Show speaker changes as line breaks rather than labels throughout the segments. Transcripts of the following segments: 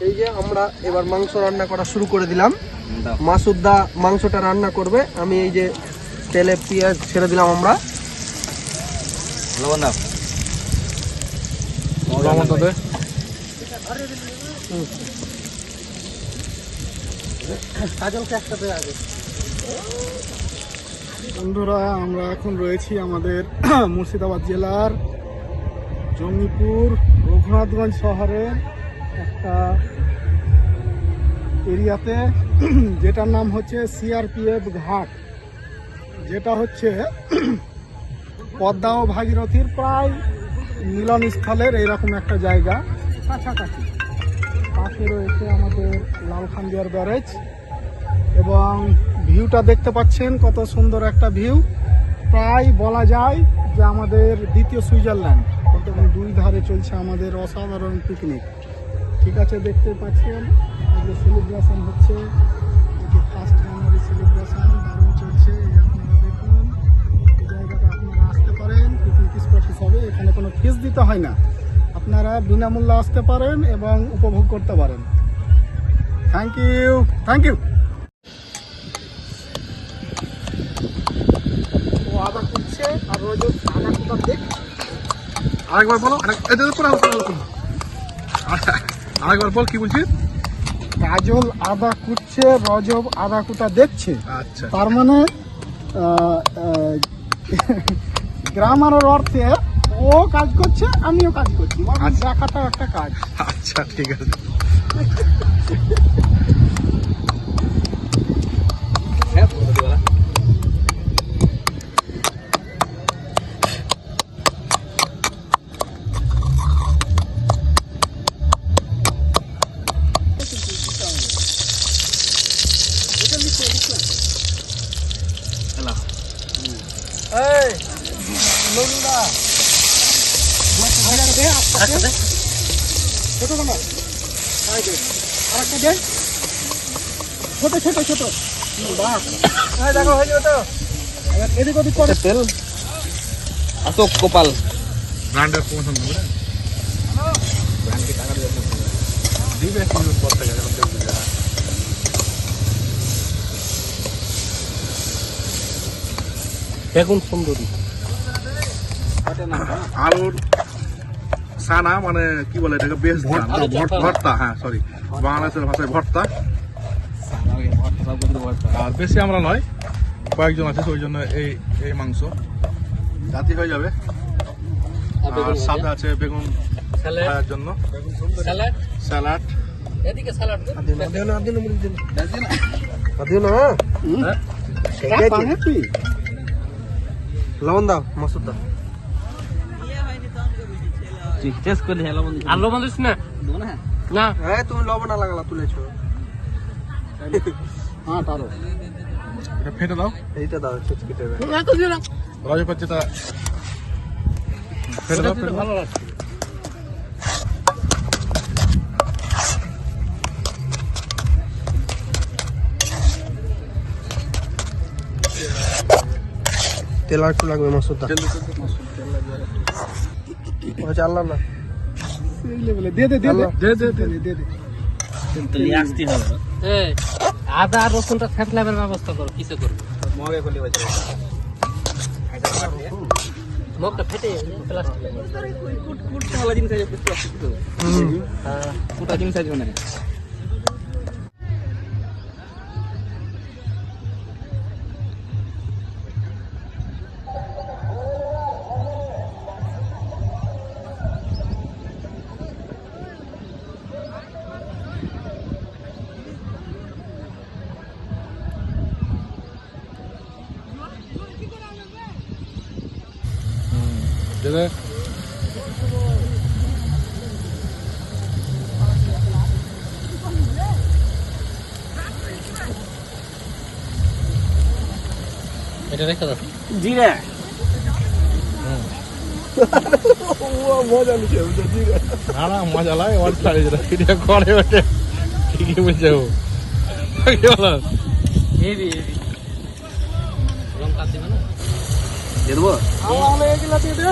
এই যে আমরা এবার মাংস রান্না করা শুরু করে দিলাম। মাসুদদা মাংসটা রান্না করবে, আমি এই যে তেলে পেঁয়াজ ছেড়ে দিলাম। আমরা
লবণ দাও,
বন্ধুরা আমরা এখন রয়েছি আমাদের মুর্শিদাবাদ জেলার জঙ্গিপুর রঘুনাথগঞ্জ শহরের একটা এরিয়াতে, যেটার নাম হচ্ছে সিআরপিএফ ঘাট, যেটা হচ্ছে পদ্মা ও ভাগীরথীর প্রায় মিলনস্থলের এইরকম একটা জায়গা কাছাকাছি। পাশে রয়েছে আমাদের লালখান্দিয়ার ব্যারেজ এবং ভিউটা দেখতে পাচ্ছেন কত সুন্দর একটা ভিউ। প্রায় বলা যায় যে আমাদের দ্বিতীয় সুইজারল্যান্ড, এবং দুই ধারে চলছে আমাদের অসাধারণ পিকনিক। ঠিক আছে, দেখতে পাচ্ছেন এই যে সেলিব্রেশন হচ্ছে, এই যে 1 জানুয়ারি সেলিব্রেশন দারুণ চলছে। এই আপনারা দেখুন, এই জায়গাটা আপনারা আসতে পারেন, পিকনিক স্পট হিসাবে। এখানে কোনো ফিস দিতে হয় না, আপনারা বিনামূল্যে আসতে পারেন এবং উপভোগ করতে পারেন। Thank you, thank you. আদা কুটছে আর রজব আদা কুটা দেখছে।
আরেকবার বলো, আরেকবার বল, কি বলছিস?
কাজল আদা কুটছে, রজব আদা কুটা দেখছে।
আচ্ছা,
তার মানে গ্রামারের অর্থে ও কাজ করছে, আমিও কাজ করছি, দেখাটাও একটা কাজ।
আচ্ছা ঠিক আছে।
ছোট ছোট ছোট
দেখো হয়ে যাবে তো।
এদিক ওদিক করে
তেল অশোক গোপাল
ব্র্যান্ডের প্রমোশন দেবে না, ব্র্যান্ডকে টাকা দিবে কিন্তু করতে গেলে
বেগুন সুন্দরী
আলুর সানা, মানে কি বলে এটাকে, বেশ ভর্তা। হ্যাঁ সরি, বাংলাদেশের ভাষায় ভর্তা। আর বেশি আমরা নয়, কয়েকজন আছে, ওই জন্য এই মাংস জাতি হয়ে যাবে। আর সাথে আছে বেগুন খাওয়ার জন্য স্যালাড।
লবণ দাও মাসুদদা।
টেস্ট করে লবণ দিস।
আর লবণ দিস না?
না
না, হ্যাঁ তুমি লবণ না লাগালা, তুলেছো।
হ্যাঁ তারও
এটা ফেটে দাও,
এইটা দাও চিটকিটে।
রজব যেটা ফেটে দাও, ফেটে দাও।
ভালো লাগছে। তেল আর একটু লাগবে মাসুদদা। চাল্লা না
এই লেভেলে দিয়ে দে দিয়ে দে
দে দে দে।
দিয়ে দে।
তুই আসতে হবে।
আদা আর রসুনটা ফেটলামের ব্যবস্থা করো, কিসে করবো?
মগে করলে বাজে
মুখটা ফেটে প্লাস্টিক
কুট ভালো জিনিস আছে, প্লাস্টিক তো কুটা জিনিস আছে না।
দে
এটা রেখে দাও।
জিরা
মজা নিচ্ছে জিরে।
না না, মজা লাগে, ওর ছাড়ে যেটা ভিডিও করে ওঠে, ঠিকই বলছে ও। কি বলো?
হেভি হেভি লঙ্কা দিবে না?
দিয়ে দেবো,
আলাদা এগুলা দিয়ে দে।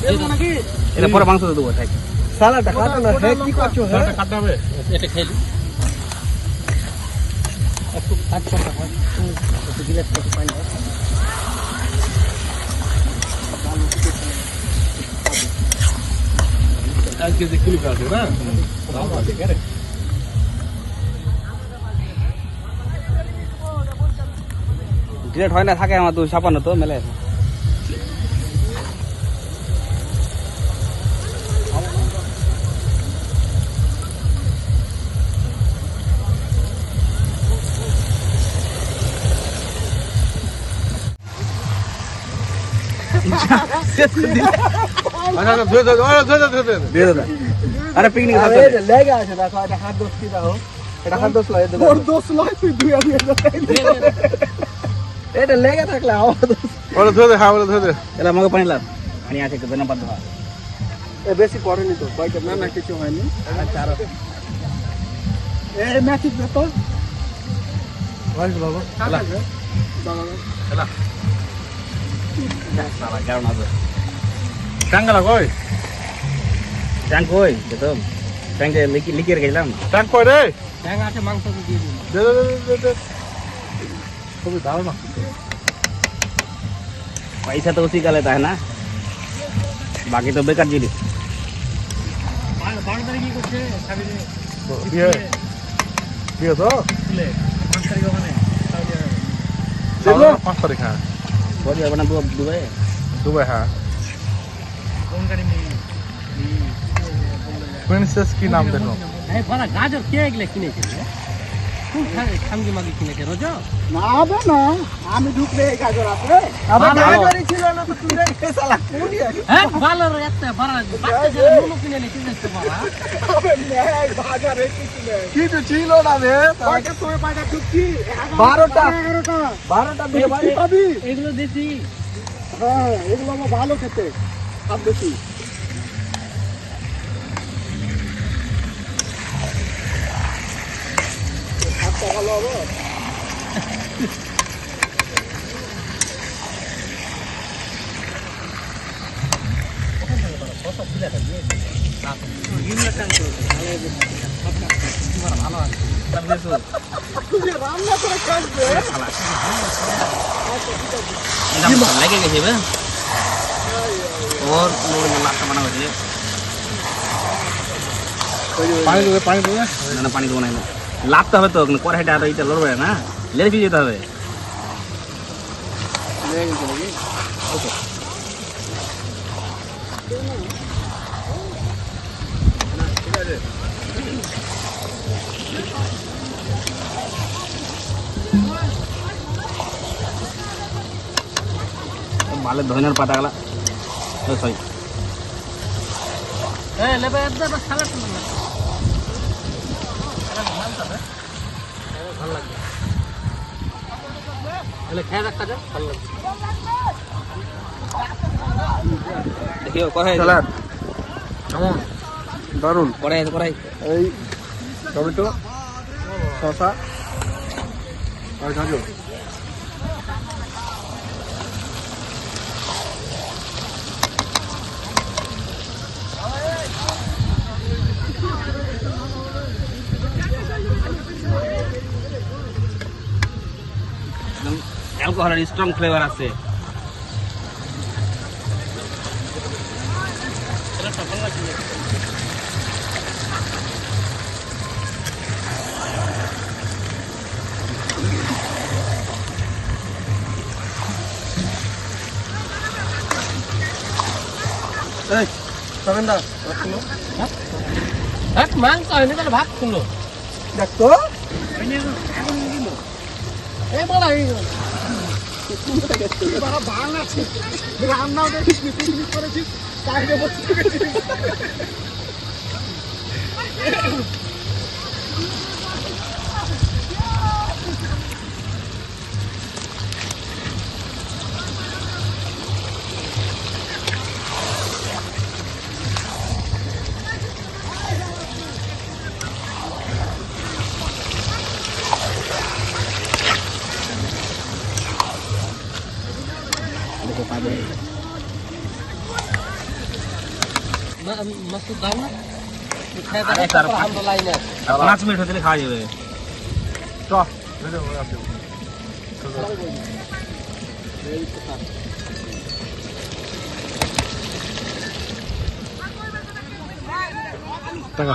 এর মানে কি
এটা পরে মাংস দিয়ে দেবো।
সালাডটা কাটো না, হে কি করছো হে?
সালাডটা কাটতে হবে।
এটা খেলি একটু কাট করতে হয় একটু গিলাস একটু পানি দাও।
এক কেজি কিলো আছে না?
গ্রেট হয় না থাকে আমার তো ছাপানো তো মেলে
আচ্ছা আচ্ছা ধুয়ে ধুয়ে
দিয়ে দাদা আরে পিকনিক
আরে এটা লেগে আছে দেখো, এটা হাত দোষ কি দাও, এটা হাত দোষ লাগে
ওর দোষ নয়, তুই ধুয়ে দিয়ে দে।
এটা লেগে থাকলে আমার দোষ।
ওরা ধুয়ে দে, হ্যাঁ ওরা ধুয়ে দে।
এলা আমাকে পানি লাগ পানি আছে একটু ধন্যবাদ দাও
এ বেশি পড়েনি তো কয়টা, না না কিছু হয়নি। আচ্ছা আরো
এই ম্যাচিক দে তো।
ভাই বাবা
সালা কেমন আছে
টাঙ্গালা কই?
ট্যাঙ্ক কই তো ট্যাঙ্কে লিখে গেলাম
টাঙ্গ কই রে?
ট্যাঙ্ক আছে মাংস দিয়ে দিন
দে দে দে দে। খুবই দারুণ।
पैसा तो उसी का लेता है ना बाकी तो बेकार जिनिस
বিয়ে বিয়ে তো?
দেখলো?
5 তারিখ হ্যাঁ,
बहुत ज्यादा बना दुबई
দুবাই হ্যাঁ। প্রিন্সেস কি নাম দেখো?
गाजर क्या एक किने খামগি মাগি কিনেছে রোজ
না হবে না, আমি ঢুকলে এই গাজর আছে।
আবার
ভালো।
গাজরই ছিল না তো তুই রে শালা কোনি আছে?
হ্যাঁ ভালো রে একটা বড় বাচ্চা ছেলে নুনু কিনে নিয়ে কিনেছে বড়
হবে নেই, বাজারে কিছু নেই।
কিছু ছিল না রে।
কয়টা সময় বাজার ঢুকছি?
12টা
11টা।
12টা দিয়ে বাড়ি।
বেশি পাবি?
এগুলো দেশি
হ্যাঁ, এগুলো আমার ভালো খেতে, আর বেশি। ভাতটা ভালো হবে? তুই যে রান্না করে খাসবে।
লাগে গেছে বে और लोग लास्ट बना हो जाए
পানি দেবে পানি দেবে।
না না পানি দেবো না লাভতে হবে তো কড়াইটা আর এইটা লড়বে না লেড়ে ফিরে যেতে হবে ভালো ধনের পাতাগুলা সরি দেখিও কড়াই
সালাড কেমন? দারুন।
কড়াই কড়াই
এই টমেটো, শসা আর গাজর।
অ্যালকোহলের স্ট্রং ফ্লেভার আছে
এই সবেন্দা
মাংস হয়নি তাহলে ভাত শুনলো
দেখ তো
বাবা ভাঙ আছে, রান্নাও দেখিস নি, পিকনিক করেছিস, বাইরে বসে গেছিস।
maksud dalam 5 মিনিট হতে খাওয়া যাবে।
চ টাকা